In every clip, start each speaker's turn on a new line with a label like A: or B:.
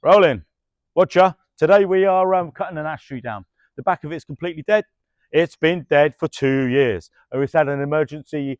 A: Rolling. Watcher. Today we are cutting an ash tree down. The back of it's completely dead. It's been dead for 2 years. And we had an emergency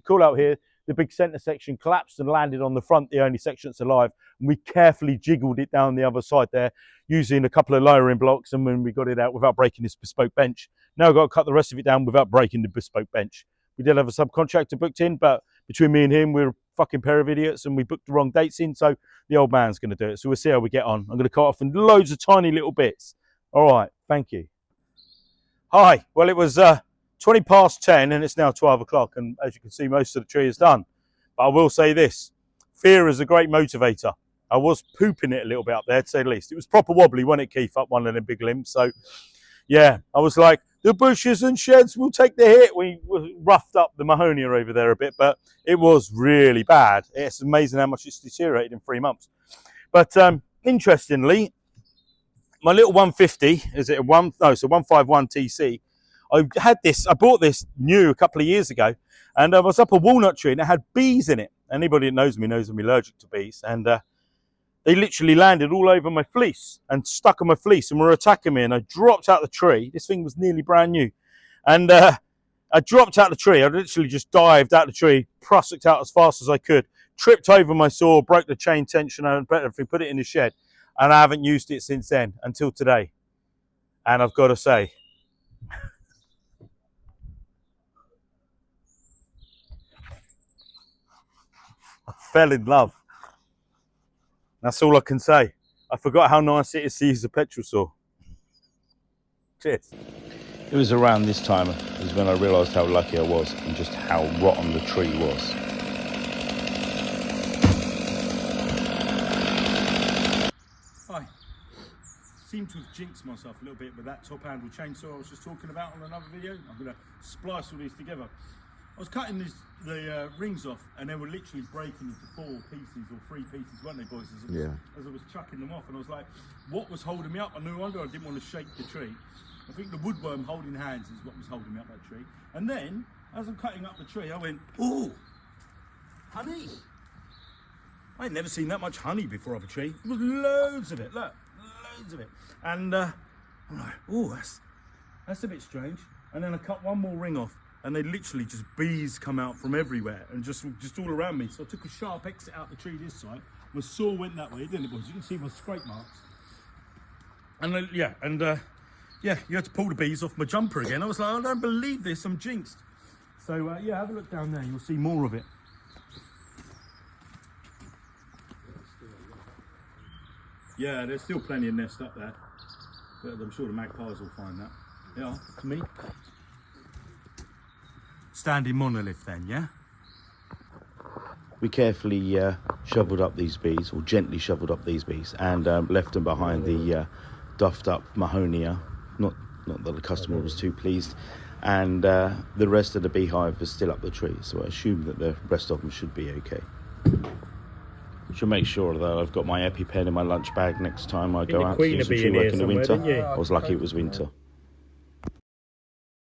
A: call out here. The big centre section collapsed and landed on the front, the only section that's alive. And we carefully jiggled it down the other side there using a couple of lowering blocks, and when we got it out without breaking this bespoke bench. Now we've got to cut the rest of it down without breaking the bespoke bench. We did have a subcontractor booked in, but between me and him, we're a fucking pair of idiots and we booked the wrong dates in, so the old man's going to do it. So we'll see how we get on. I'm going to cut off in loads of tiny little bits. All right, thank you. Hi, well, it was 20 past 10 and it's now 12 o'clock, and as you can see, most of the tree is done. But I will say this, fear is a great motivator. I was pooping it a little bit up there, to say the least. It was proper wobbly, wasn't it, Keith, up one of them big limbs? So, yeah, I was like, the bushes and sheds will take the hit. We roughed up the Mahonia over there a bit, but it was really bad. It's amazing how much it's deteriorated in 3 months. But interestingly, my little 150, is it a 151 TC, I bought this new a couple of years ago, and I was up a walnut tree and it had bees in it. Anybody that knows me knows I'm allergic to bees, and they literally landed all over my fleece and stuck on my fleece and were attacking me, and I dropped out the tree. This thing was nearly brand new. And I dropped out the tree. I literally just dived out the tree, prussicked out as fast as I could, tripped over my saw, broke the chain tension and everything, put it in the shed. And I haven't used it since then, until today. And I've got to say, I fell in love. That's all I can say. I forgot how nice it is to use a petrol saw. Cheers. It was around this time is when I realised how lucky I was and just how rotten the tree was. Hi. Seem to have jinxed myself a little bit with that top handle chainsaw I was just talking about on another video. I'm going to splice all these together. I was cutting the rings off, and they were literally breaking into 4 pieces or 3 pieces, weren't they, boys? As I was chucking them off, and I was like, what was holding me up? And no wonder I didn't want to shake the tree. I think the woodworm holding hands is what was holding me up that tree. And then, as I'm cutting up the tree, I went, oh, honey. I ain't never seen that much honey before off a tree. There was loads of it, look, loads of it. And I'm like, oh, that's a bit strange. And then I cut one more ring off, and they literally just bees come out from everywhere and just all around me. So I took a sharp exit out the tree this side. My saw went that way, didn't it, boys? You can see my scrape marks. And yeah, you had to pull the bees off my jumper again. I was like, I don't believe this, I'm jinxed. So yeah, have a look down there, you'll see more of it. Yeah, there's still plenty of nest up there, but I'm sure the magpies will find that. Yeah, to me. Standing monolith then, yeah? We carefully shoveled up these bees, or gently shoveled up these bees, and left them behind the duffed up Mahonia. Not that the customer was too pleased. And the rest of the beehive is still up the tree, so I assume that the rest of them should be okay. Should make sure that I've got my EpiPen in my lunch bag next time I go out to do some tree work in the winter. I was lucky it was winter.